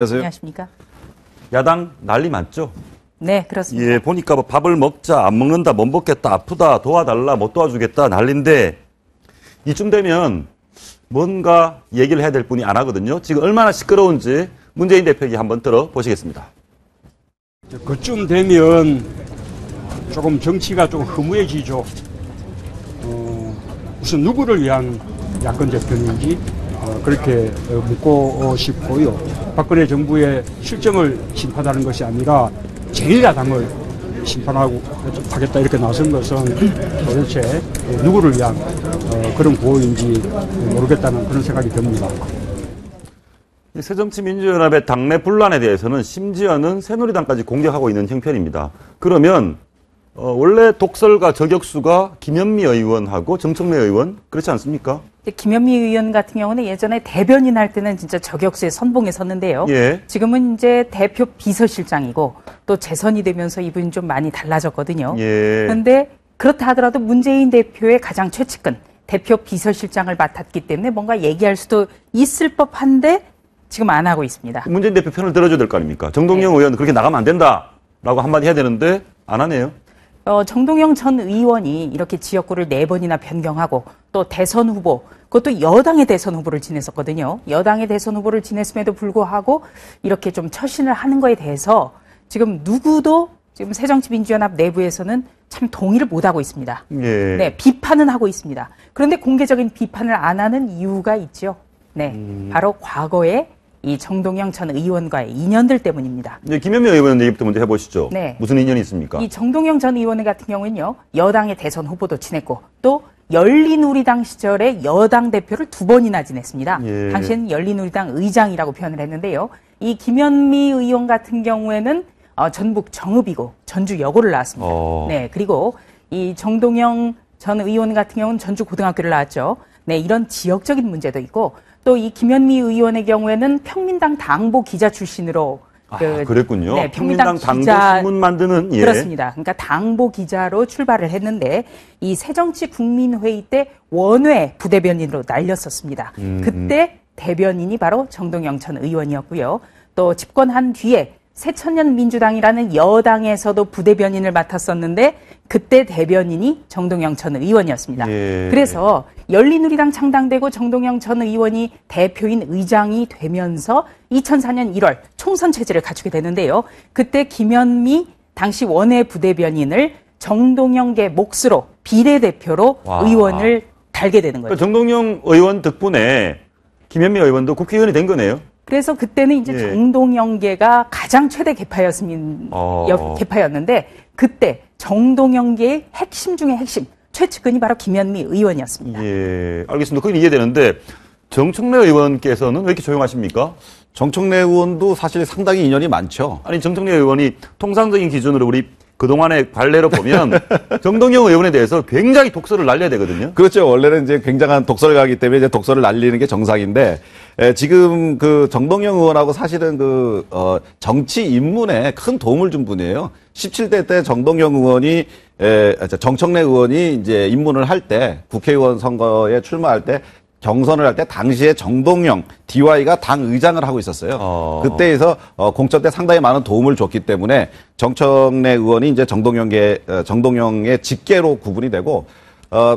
안녕하십니까? 야당 난리 맞죠? 네, 그렇습니다. 예, 보니까 뭐 밥을 먹자, 안 먹는다, 못 먹겠다, 아프다, 도와달라, 못 도와주겠다 난리인데 이쯤 되면 뭔가 얘기를 해야 될 분이 안 하거든요. 지금 얼마나 시끄러운지 문재인 대표에게 한번 들어보시겠습니다. 그쯤 되면 조금 정치가 좀 허무해지죠. 무슨 누구를 위한 야권 재편인지 그렇게 묻고 싶고요. 박근혜 정부의 실정을 심판하는 것이 아니라 제1야당을 심판하고 하겠다 이렇게 나선 것은 도대체 누구를 위한 그런 보호인지 모르겠다는 그런 생각이 듭니다. 새정치민주연합의 당내 분란에 대해서는 심지어는 새누리당까지 공격하고 있는 형편입니다. 그러면 원래 독설과 저격수가 김현미 의원하고 정청래 의원 그렇지 않습니까? 김현미 의원 같은 경우는 예전에 대변인 할 때는 진짜 저격수의 선봉에 섰는데요. 예. 지금은 이제 대표 비서실장이고 또 재선이 되면서 이분이 좀 많이 달라졌거든요. 예. 그런데 그렇다 하더라도 문재인 대표의 가장 최측근 대표 비서실장을 맡았기 때문에 뭔가 얘기할 수도 있을 법한데 지금 안 하고 있습니다. 문재인 대표 편을 들어줘야 될 거 아닙니까? 정동영 의원 그렇게 나가면 안 된다라고 한마디 해야 되는데 안 하네요. 정동영 전 의원이 이렇게 지역구를 4번이나 변경하고 또 대선 후보, 그것도 여당의 대선 후보를 지냈었거든요. 여당의 대선 후보를 지냈음에도 불구하고 이렇게 좀 처신을 하는 거에 대해서 지금 누구도 지금 새정치민주연합 내부에서는 참 동의를 못하고 있습니다. 예. 네, 비판은 하고 있습니다. 그런데 공개적인 비판을 안 하는 이유가 있죠. 네, 바로 과거에 이 정동영 전 의원과의 인연들 때문입니다. 네, 김현미 의원 얘기부터 먼저 해보시죠. 네. 무슨 인연이 있습니까? 이 정동영 전 의원 같은 경우는요, 여당의 대선 후보도 지냈고 또 열린우리당 시절에 여당 대표를 2번이나 지냈습니다. 예. 당시에는 열린우리당 의장이라고 표현을 했는데요. 이 김현미 의원 같은 경우에는 전북 정읍이고 전주 여고를 나왔습니다. 네, 그리고 이 정동영 전 의원 같은 경우는 전주 고등학교를 나왔죠. 네, 이런 지역적인 문제도 있고 또 이 김현미 의원의 경우에는 평민당 당보 기자 출신으로 그랬군요. 네, 평민당 당보 신문 만드는 예. 그렇습니다. 그러니까 당보 기자로 출발을 했는데 이 새정치국민회의 때 원외 부대변인으로 날렸었습니다. 그때 대변인이 바로 정동영 전 의원이었고요. 또 집권한 뒤에 새천년민주당이라는 여당에서도 부대변인을 맡았었는데 그때 대변인이 정동영 전 의원이었습니다. 예. 그래서 열린우리당 창당되고 정동영 전 의원이 대표인 의장이 되면서 2004년 1월 총선 체제를 갖추게 되는데요. 그때 김현미 당시 원외 부대변인을 정동영계 몫으로 비례대표로 의원을 달게 되는 거예요. 그러니까 정동영 의원 덕분에 김현미 의원도 국회의원이 된 거네요. 그래서 그때는 이제 예. 정동영계가 가장 최대 계파였는데 그때 정동영계의 핵심 중에 핵심 최측근이 바로 김현미 의원이었습니다. 예, 알겠습니다. 그건 이해되는데 정청래 의원께서는 왜 이렇게 조용하십니까? 정청래 의원도 사실 상당히 인연이 많죠. 아니 정청래 의원이 통상적인 기준으로 우리 그동안의 관례로 보면 정동영 의원에 대해서 굉장히 독설을 날려야 되거든요. 그렇죠. 원래는 이제 굉장한 독설가이기 때문에 이제 독설을 날리는 게 정상인데, 지금 그 정동영 의원하고 사실은 정치 입문에 큰 도움을 준 분이에요. 17대 때 정동영 의원이, 정청래 의원이 이제 입문을 할 때, 국회의원 선거에 출마할 때, 경선을 할 때 당시에 정동영 DY가 당 의장을 하고 있었어요. 그때에서 공천 때 상당히 많은 도움을 줬기 때문에 정청래 의원이 이제 정동영의 직계로 구분이 되고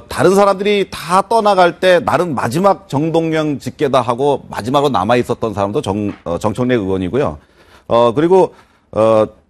다른 사람들이 다 떠나갈 때 나름 마지막 정동영 직계다 하고 마지막으로 남아 있었던 사람도 정청래 의원이고요. 그리고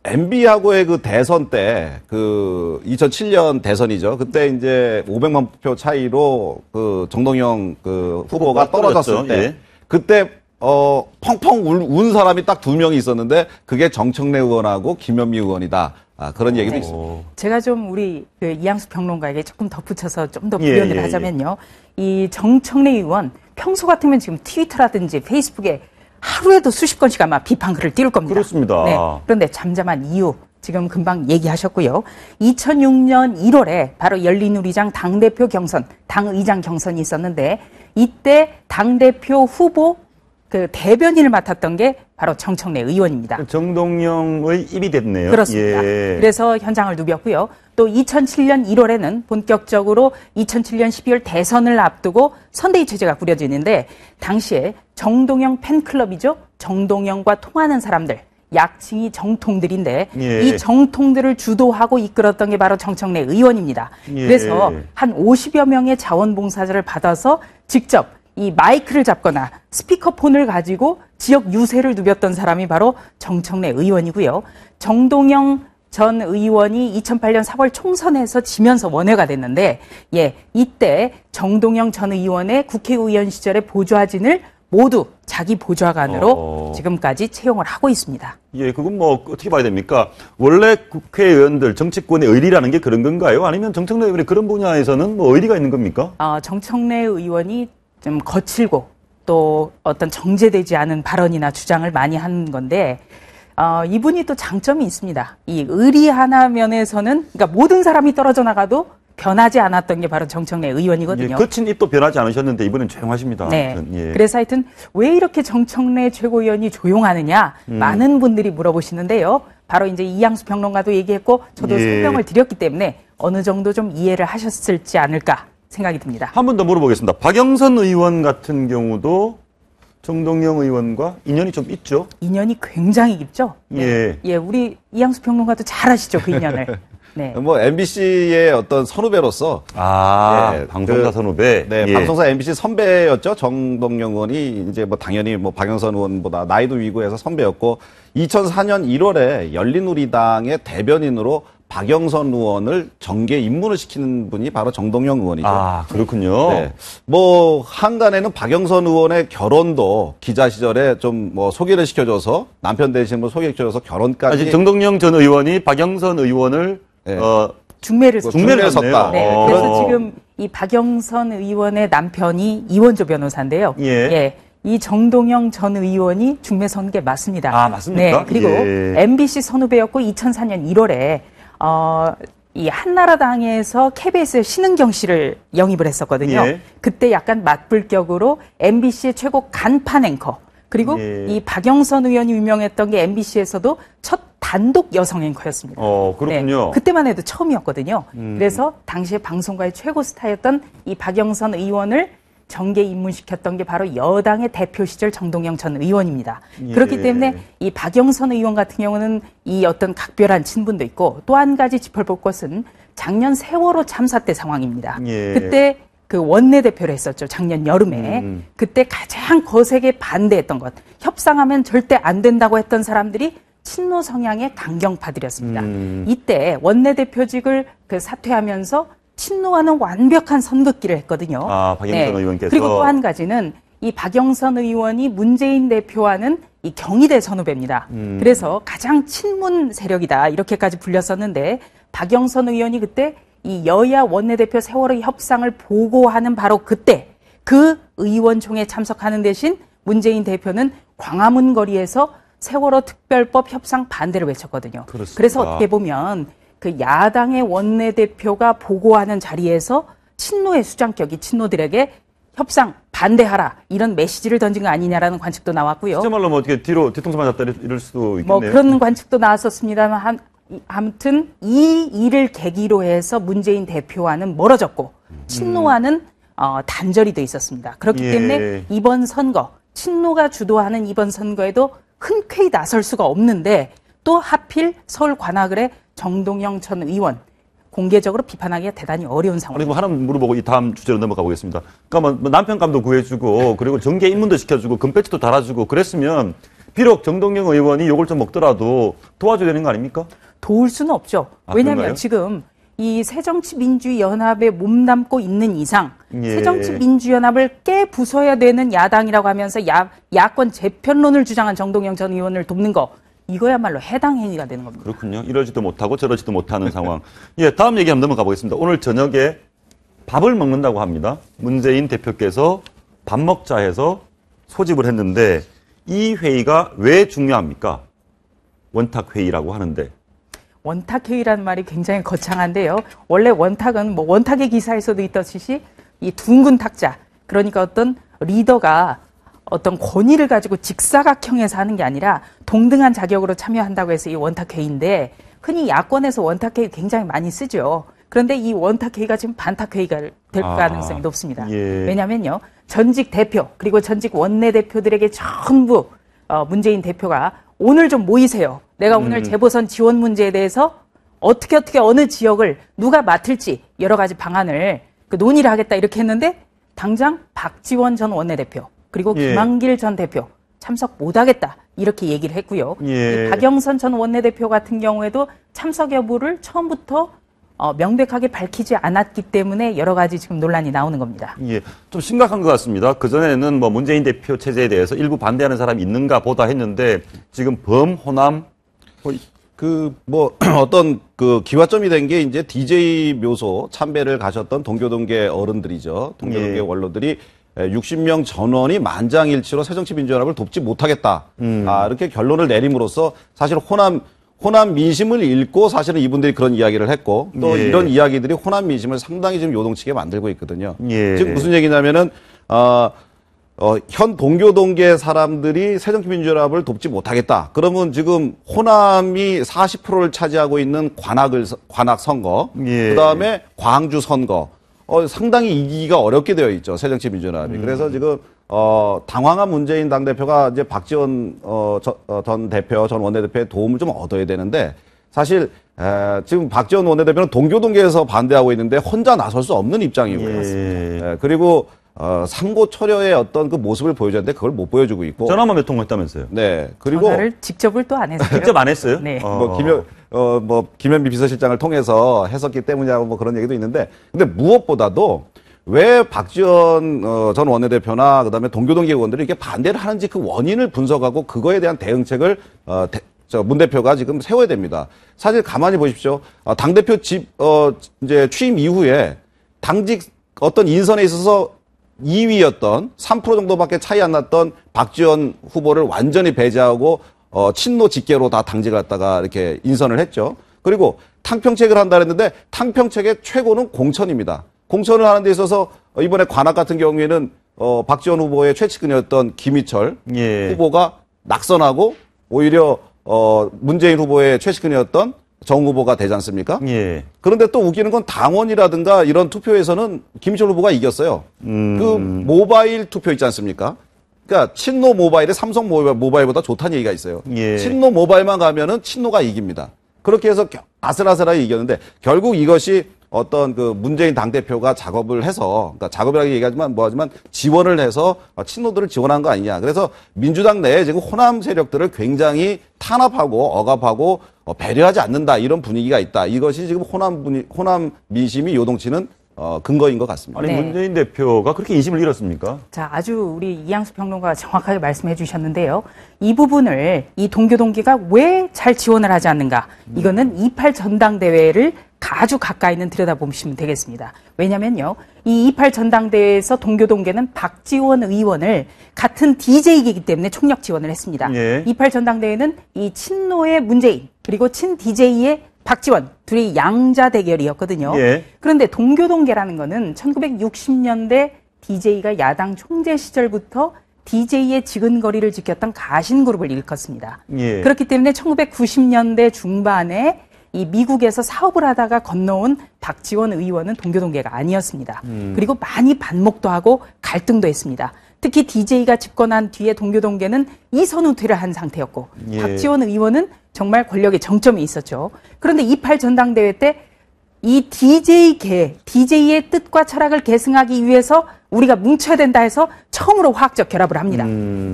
MB하고의 그 대선 때, 2007년 대선이죠. 그때 이제 500만 표 차이로 정동영 후보가 떨어졌을 때, 예. 그때, 펑펑 운 사람이 딱 2명이 있었는데, 그게 정청래 의원하고 김현미 의원이다. 그런 얘기도 있습니다. 제가 좀 우리 이양수 평론가에게 조금 덧붙여서 좀 더 부연을 예. 하자면요. 이 정청래 의원 평소 같으면 지금 트위터라든지 페이스북에 하루에도 수십 건씩 아마 비판 글을 띄울 겁니다. 그렇습니다. 네. 그런데 잠잠한 이유 지금 금방 얘기하셨고요. 2006년 1월에 바로 열린우리당 당대표 경선, 당의장 경선이 있었는데 이때 당대표 후보 대변인을 맡았던 게 바로 정청래 의원입니다. 정동영의 입이 됐네요. 그렇습니다. 예. 그래서 현장을 누볐고요. 또 2007년 1월에는 본격적으로 2007년 12월 대선을 앞두고 선대위 체제가 꾸려지는데 당시에 정동영 팬클럽이죠. 정동영과 통하는 사람들, 약칭이 정통들인데 예. 이 정통들을 주도하고 이끌었던 게 바로 정청래 의원입니다. 예. 그래서 한 50여 명의 자원봉사자를 받아서 직접 이 마이크를 잡거나 스피커폰을 가지고 지역 유세를 누볐던 사람이 바로 정청래 의원이고요. 정동영 전 의원이 2008년 4월 총선에서 지면서 원외가 됐는데, 이때 정동영 전 의원의 국회의원 시절의 보좌진을 모두 자기 보좌관으로 지금까지 채용을 하고 있습니다. 예, 그건 뭐 어떻게 봐야 됩니까? 원래 국회의원들 정치권의 의리라는 게 그런 건가요? 아니면 정청래 의원이 그런 분야에서는 뭐 의리가 있는 겁니까? 정청래 의원이 좀 거칠고 또 어떤 정제되지 않은 발언이나 주장을 많이 하는 건데, 이분이 또 장점이 있습니다. 이 의리 하나 면에서는, 그러니까 모든 사람이 떨어져 나가도 변하지 않았던 게 바로 정청래 의원이거든요. 예, 거친 입도 변하지 않으셨는데 이번엔 조용하십니다. 네. 예. 그래서 하여튼 왜 이렇게 정청래 최고위원이 조용하느냐 많은 분들이 물어보시는데요. 바로 이제 이양수 평론가도 얘기했고 저도 예. 설명을 드렸기 때문에 어느 정도 좀 이해를 하셨을지 않을까 생각이 듭니다. 한 번 더 물어보겠습니다. 박영선 의원 같은 경우도 정동영 의원과 인연이 좀 있죠? 인연이 굉장히 깊죠? 예. 예, 우리 이양수 평론가도 잘 아시죠, 그 인연을. 네. 뭐 MBC의 어떤 선후배로서 예, 방송사 선후배. 네, 예. 방송사 MBC 선배였죠. 정동영 의원이 이제 뭐 당연히 뭐 박영선 의원보다 나이도 위고해서 선배였고 2004년 1월에 열린우리당의 대변인으로 박영선 의원을 정계 입문을 시키는 분이 바로 정동영 의원이죠. 아, 그렇군요. 네. 뭐 한간에는 박영선 의원의 결혼도 기자 시절에 좀 뭐 소개를 시켜줘서 남편 대신 뭐 소개시켜줘서 결혼까지. 정동영 전 의원이 박영선 의원을 네. 중매를 중매를 섰다. 네, 그래서 지금 이 박영선 의원의 남편이 이원조 변호사인데요. 예. 이 정동영 전 의원이 중매 선 게 맞습니다. 아, 맞습니까? 네, 그리고 예. MBC 선후배였고 2004년 1월에 이 한나라당에서 KBS에 신은경 씨를 영입을 했었거든요. 예. 그때 약간 맞불격으로 MBC의 최고 간판 앵커, 그리고 예. 이 박영선 의원이 유명했던 게 MBC에서도 첫 단독 여성 앵커였습니다. 그렇군요. 네, 그때만 해도 처음이었거든요. 그래서 당시에 방송가의 최고 스타였던 이 박영선 의원을 정계 입문시켰던 게 바로 여당의 대표 시절 정동영 전 의원입니다. 예. 그렇기 때문에 이 박영선 의원 같은 경우는 이 어떤 각별한 친분도 있고, 또 한 가지 짚어볼 것은 작년 세월호 참사 때 상황입니다. 예. 그때 그 원내대표를 했었죠. 작년 여름에. 그때 가장 거세게 반대했던 것, 협상하면 절대 안 된다고 했던 사람들이 친노 성향의 강경파들이었습니다. 이때 원내대표직을 사퇴하면서 친노하는 완벽한 선긋기를 했거든요. 박영선 의원께서. 그리고 또 한 가지는 이 박영선 의원이 문재인 대표와는 이 경희대 선후배입니다. 그래서 가장 친문 세력이다 이렇게까지 불렸었는데, 박영선 의원이 그때 이 여야 원내대표 세월호 협상을 보고하는 바로 그때 그 의원총회에 참석하는 대신 문재인 대표는 광화문 거리에서 세월호 특별법 협상 반대를 외쳤거든요. 그렇습니다. 그래서 어떻게 보면 그 야당의 원내대표가 보고하는 자리에서 친노의 수장격이 친노들에게 협상 반대하라 이런 메시지를 던진 거 아니냐라는 관측도 나왔고요. 진짜 말로 뭐 어떻게 뒤통수 맞았다 이럴 수도 있겠네요. 뭐 그런 관측도 나왔었습니다만 아무튼 이 일을 계기로 해서 문재인 대표와는 멀어졌고 친노와는 단절이 돼 있었습니다. 그렇기 예. 때문에 이번 선거, 친노가 주도하는 이번 선거에도 흔쾌히 나설 수가 없는데, 또 하필 서울 관악을의 정동영 전 의원 공개적으로 비판하기가 대단히 어려운 아니, 상황입니다. 뭐 하나 물어보고 이 다음 주제로 넘어가 보겠습니다. 그러니까 뭐 남편감도 구해주고, 그리고 정계 입문도 시켜주고, 금배지도 달아주고, 그랬으면 비록 정동영 의원이 욕을 좀 먹더라도 도와줘야 되는 거 아닙니까? 도울 수는 없죠. 왜냐하면 그런가요? 지금 이 새정치민주연합에 몸담고 있는 이상 예. 새정치민주연합을 깨부숴야 되는 야당이라고 하면서 야권 재편론을 주장한 정동영 전 의원을 돕는 거, 이거야말로 해당 행위가 되는 겁니다. 그렇군요. 이러지도 못하고 저러지도 못하는 상황. 예, 다음 얘기 한번 넘어가 보겠습니다. 오늘 저녁에 밥을 먹는다고 합니다. 문재인 대표께서 밥 먹자 해서 소집을 했는데, 이 회의가 왜 중요합니까? 원탁회의라고 하는데. 원탁회의라는 말이 굉장히 거창한데요. 원래 원탁은 뭐 원탁의 기사에서도 있듯이 이 둥근 탁자, 그러니까 어떤 리더가 어떤 권위를 가지고 직사각형에서 하는 게 아니라 동등한 자격으로 참여한다고 해서 이 원탁회의인데, 흔히 야권에서 원탁회의 굉장히 많이 쓰죠. 그런데 이 원탁회의가 지금 반탁회의가 될 가능성이 높습니다. 예. 왜냐면요, 전직 대표 그리고 전직 원내대표들에게 전부 문재인 대표가 오늘 좀 모이세요. 내가 오늘 재보선 지원 문제에 대해서 어떻게 어느 지역을 누가 맡을지 여러 가지 방안을 논의를 하겠다 이렇게 했는데 당장 박지원 전 원내대표 그리고 예. 김한길 전 대표 참석 못하겠다 이렇게 얘기를 했고요. 예. 이 박영선 전 원내대표 같은 경우에도 참석 여부를 처음부터 명백하게 밝히지 않았기 때문에 여러 가지 지금 논란이 나오는 겁니다. 예, 좀 심각한 것 같습니다. 그전에는 뭐 문재인 대표 체제에 대해서 일부 반대하는 사람이 있는가 보다 했는데 지금 범호남 어떤 기화점이 된 게 이제 DJ 묘소 참배를 가셨던 동교동계 어른들이죠. 동교동계 예. 원로들이 60명 전원이 만장일치로 새정치민주연합을 돕지 못하겠다. 이렇게 결론을 내림으로써 사실 호남 민심을 읽고 사실은 이분들이 그런 이야기를 했고 또 예. 이런 이야기들이 호남 민심을 상당히 지금 요동치게 만들고 있거든요. 예. 즉 무슨 얘기냐면은 현 동교동계 사람들이 새정치민주연합을 돕지 못하겠다. 그러면 지금 호남이 40%를 차지하고 있는 관악 선거, 예. 그다음에 광주 선거, 상당히 이기기가 어렵게 되어 있죠. 새정치민주연합이. 그래서 지금 당황한 문재인 당대표가 이제 박지원 전 대표, 전 원내대표의 도움을 좀 얻어야 되는데 사실 지금 박지원 원내대표는 동교동계에서 반대하고 있는데 혼자 나설 수 없는 입장이고요. 예. 그리고 삼고초려의 어떤 그 모습을 보여줬는데 그걸 못 보여주고 있고. 전화만 몇 통 했다면서요? 네. 그리고 전화를 직접을 또 안 했어요. 직접 안 했어요? 네. 김현미 비서실장을 통해서 했었기 때문이라고 뭐 그런 얘기도 있는데, 근데 무엇보다도 왜 박지원 전 원내대표나 그다음에 동교동계 의원들이 이렇게 반대를 하는지 그 원인을 분석하고 그거에 대한 대응책을 문 대표가 지금 세워야 됩니다. 사실 가만히 보십시오. 당대표 이제 취임 이후에 당직 어떤 인선에 있어서 2위였던 3% 정도밖에 차이 안 났던 박지원 후보를 완전히 배제하고 친노 직계로 다 당직을 갖다가 이렇게 인선을 했죠. 그리고 탕평책을 한다 그랬는데 탕평책의 최고는 공천입니다. 공천을 하는 데 있어서 이번에 관악 같은 경우에는 박지원 후보의 최측근이었던 김희철 예. 후보가 낙선하고 오히려 문재인 후보의 최측근이었던 정 후보가 되지 않습니까? 예. 그런데 또 웃기는 건 당원이라든가 이런 투표에서는 김희철 후보가 이겼어요. 그 모바일 투표 있지 않습니까? 그러니까 친노 모바일이 삼성 모바일보다 좋다는 얘기가 있어요. 예. 친노 모바일만 가면은 친노가 이깁니다. 그렇게 해서 아슬아슬하게 이겼는데 결국 이것이 어떤 그 문재인 당대표가 작업을 해서, 그러니까 작업이라고 얘기하지만 뭐하지만 지원을 해서 친노들을 지원한 거 아니냐. 그래서 민주당 내에 지금 호남 세력들을 굉장히 탄압하고 억압하고 배려하지 않는다. 이런 분위기가 있다. 이것이 지금 호남 민심이 요동치는 근거인 것 같습니다. 아니, 네. 문재인 대표가 그렇게 인심을 잃었습니까? 자, 아주 우리 이양수 평론가가 정확하게 말씀해 주셨는데요. 이 부분을 이 동교동계가 왜 잘 지원을 하지 않는가? 이거는 28 전당대회를 아주 가까이 있는 들여다보시면 되겠습니다. 왜냐면요. 이 28 전당대회에서 동교동계는 박지원 의원을 같은 DJ이기 때문에 총력 지원을 했습니다. 예. 28 전당대회는 이 친노의 문재인 그리고 친 DJ의 박지원 둘이 양자 대결이었거든요. 예. 그런데 동교동계라는 거는 1960년대 DJ가 야당 총재 시절부터 DJ의 지근거리를 지켰던 가신그룹을 일컫습니다. 예. 그렇기 때문에 1990년대 중반에 이 미국에서 사업을 하다가 건너온 박지원 의원은 동교동계가 아니었습니다. 그리고 많이 반목도 하고 갈등도 했습니다. 특히 DJ가 집권한 뒤에 동교동계는 이선후퇴를 한 상태였고 예. 박지원 의원은 정말 권력의 정점에 있었죠. 그런데 28 전당대회 때 이 DJ의 뜻과 철학을 계승하기 위해서 우리가 뭉쳐야 된다 해서 처음으로 화학적 결합을 합니다.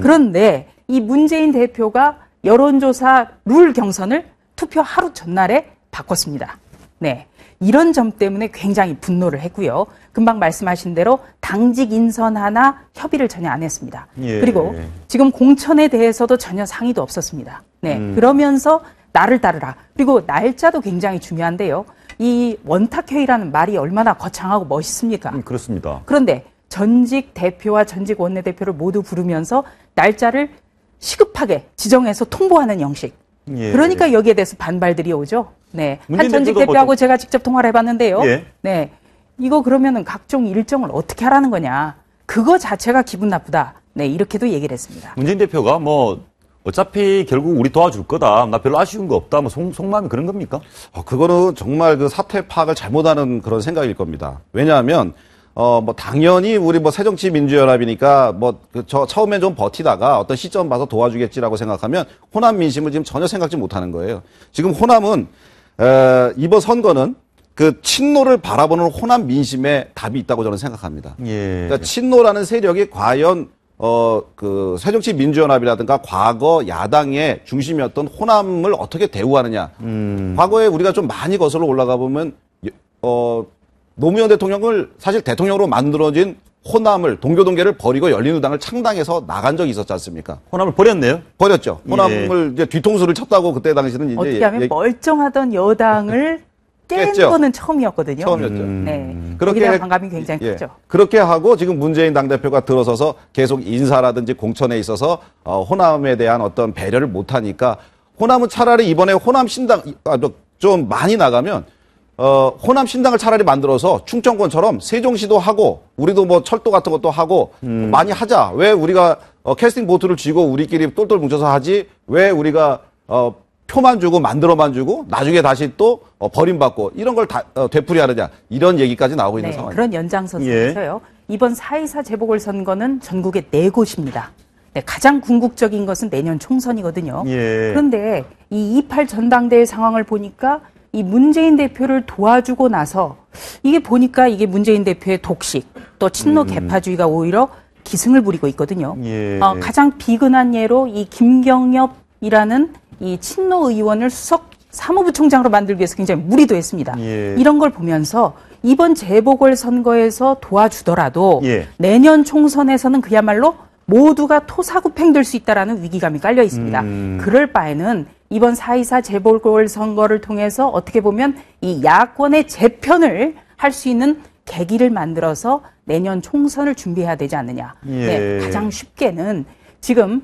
그런데 이 문재인 대표가 여론조사 룰 경선을 투표 하루 전날에 바꿨습니다. 네. 이런 점 때문에 굉장히 분노를 했고요. 금방 말씀하신 대로 당직 인선 하나 협의를 전혀 안 했습니다. 예. 그리고 지금 공천에 대해서도 전혀 상의도 없었습니다. 네. 그러면서 나를 따르라. 그리고 날짜도 굉장히 중요한데요. 이 원탁회의라는 말이 얼마나 거창하고 멋있습니까? 그렇습니다. 그런데 전직 대표와 전직 원내대표를 모두 부르면서 날짜를 시급하게 지정해서 통보하는 형식. 예. 그러니까 여기에 대해서 반발들이 오죠. 네. 한 문재인 전직 대표도 대표하고 제가 직접 통화를 해봤는데요. 예. 네. 이거 그러면은 각종 일정을 어떻게 하라는 거냐. 그거 자체가 기분 나쁘다. 네. 이렇게도 얘기를 했습니다. 문재인 대표가 뭐 어차피 결국 우리 도와줄 거다. 나 별로 아쉬운 거 없다. 뭐 속마음이 그런 겁니까? 그거는 정말 그 사태 파악을 잘못하는 그런 생각일 겁니다. 왜냐하면 뭐 당연히 우리 뭐 새정치민주연합이니까 처음엔 좀 버티다가 어떤 시점 봐서 도와주겠지라고 생각하면 호남 민심을 지금 전혀 생각지 못하는 거예요. 지금 호남은 이번 선거는 그 친노를 바라보는 호남 민심에 답이 있다고 저는 생각합니다. 예. 그러니까 친노라는 세력이 과연 그 새정치민주연합이라든가 과거 야당의 중심이었던 호남을 어떻게 대우하느냐. 과거에 우리가 좀 많이 거슬러 올라가 보면 노무현 대통령을 사실 대통령으로 만들어진 호남을 동교동계를 버리고 열린우당을 창당해서 나간 적이 있었지 않습니까? 호남을 버렸네요. 버렸죠. 예. 호남을 이제 뒤통수를 쳤다고 그때 당시는 이제 어떻게 하면 멀쩡하던 여당을 깬 깼죠. 거는 처음이었거든요. 처음이었죠. 네. 그렇게 거기에 대한 반감이 굉장히 예. 크죠. 그렇게 하고 지금 문재인 당대표가 들어서서 계속 인사라든지 공천에 있어서 호남에 대한 어떤 배려를 못하니까 호남은 차라리 이번에 호남 신당 좀 많이 나가면 호남 신당을 차라리 만들어서 충청권처럼 세종시도 하고 우리도 뭐 철도 같은 것도 하고 많이 하자. 왜 우리가 캐스팅 보트를 쥐고 우리끼리 똘똘 뭉쳐서 하지? 왜 우리가 표만 주고 만들어만 주고 나중에 다시 또 버림받고 이런 걸 다 되풀이하느냐 이런 얘기까지 나오고 있는 상황입니다. 그런 연장선상에서요. 이번 4.24 재보궐선거는 전국에 4곳입니다. 네, 가장 궁극적인 것은 내년 총선이거든요. 예. 그런데 이 28 전당대회 상황을 보니까 이 문재인 대표를 도와주고 나서 이게 보니까 이게 문재인 대표의 독식 또 친노 개파주의가 오히려 기승을 부리고 있거든요. 예. 가장 비근한 예로 이 김경엽이라는 이 친노 의원을 수석 사무부총장으로 만들기 위해서 굉장히 무리도 했습니다. 예. 이런 걸 보면서 이번 재보궐선거에서 도와주더라도 예. 내년 총선에서는 그야말로 모두가 토사구팽될 수 있다라는 위기감이 깔려 있습니다. 그럴 바에는 이번 4.24 재보궐선거를 통해서 어떻게 보면 이 야권의 재편을 할 수 있는 계기를 만들어서 내년 총선을 준비해야 되지 않느냐. 예. 네, 가장 쉽게는 지금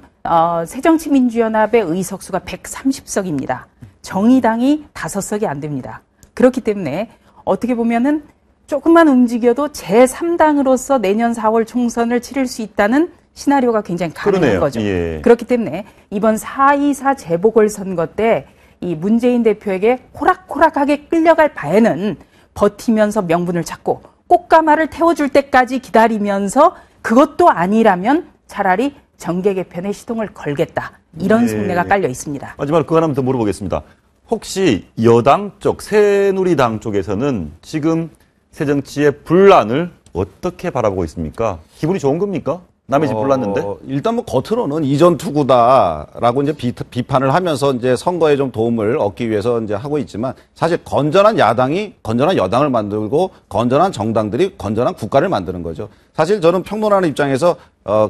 새정치민주연합의 의석수가 130석입니다. 정의당이 5석이 안 됩니다. 그렇기 때문에 어떻게 보면은 조금만 움직여도 제3당으로서 내년 4월 총선을 치를 수 있다는 시나리오가 굉장히 가능한 그러네요. 거죠. 예. 그렇기 때문에 이번 4.24 재보궐선거 때 이 문재인 대표에게 호락호락하게 끌려갈 바에는 버티면서 명분을 찾고 꽃가마를 태워줄 때까지 기다리면서 그것도 아니라면 차라리 정계 개편에 시동을 걸겠다. 이런 예. 속내가 깔려 있습니다. 마지막으로 그거 하나 더 물어보겠습니다. 혹시 여당 쪽, 새누리당 쪽에서는 지금 새정치의 분란을 어떻게 바라보고 있습니까? 기분이 좋은 겁니까? 남의 집 불났는데? 일단 뭐 겉으로는 이전 투구다라고 이제 비판을 하면서 이제 선거에 좀 도움을 얻기 위해서 이제 하고 있지만 사실 건전한 야당이 건전한 여당을 만들고 건전한 정당들이 건전한 국가를 만드는 거죠. 사실 저는 평론하는 입장에서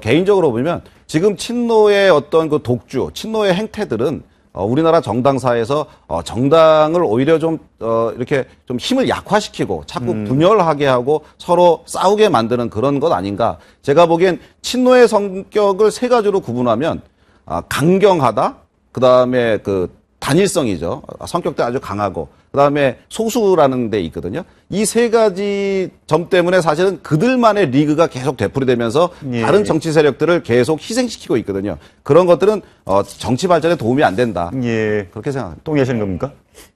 개인적으로 보면 지금 친노의 어떤 그 독주, 친노의 행태들은 우리나라 정당사에서 정당을 오히려 좀 이렇게 좀 힘을 약화시키고 자꾸 분열하게 하고 서로 싸우게 만드는 그런 것 아닌가. 제가 보기엔 친노의 성격을 3가지로 구분하면 강경하다, 그다음에 그 단일성이죠. 성격도 아주 강하고 그다음에 소수라는 데 있거든요. 이 3가지 점 때문에 사실은 그들만의 리그가 계속 되풀이되면서 예. 다른 정치 세력들을 계속 희생시키고 있거든요. 그런 것들은 정치 발전에 도움이 안 된다. 예. 그렇게 생각합니다. 동의하시는 겁니까?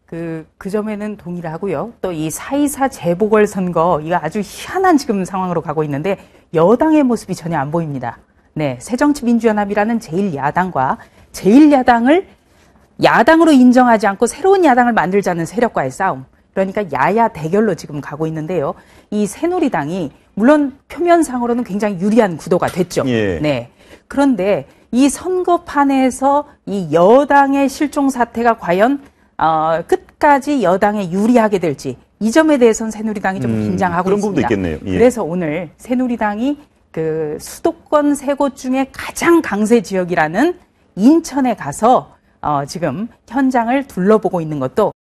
그 점에는 동의를 하고요. 또 이 4.24 재보궐선거, 이거 아주 희한한 지금 상황으로 가고 있는데 여당의 모습이 전혀 안 보입니다. 네, 새정치민주연합이라는 제1야당과 제1야당을 야당으로 인정하지 않고 새로운 야당을 만들자는 세력과의 싸움. 그러니까 야야 대결로 지금 가고 있는데요. 이 새누리당이 물론 표면상으로는 굉장히 유리한 구도가 됐죠. 예. 네. 그런데 이 선거판에서 이 여당의 실종 사태가 과연 끝까지 여당에 유리하게 될지 이 점에 대해서는 새누리당이 좀 긴장하고 그런 있습니다. 부분도 있겠네요. 예. 그래서 오늘 새누리당이 그 수도권 3곳 중에 가장 강세 지역이라는 인천에 가서 지금 현장을 둘러보고 있는 것도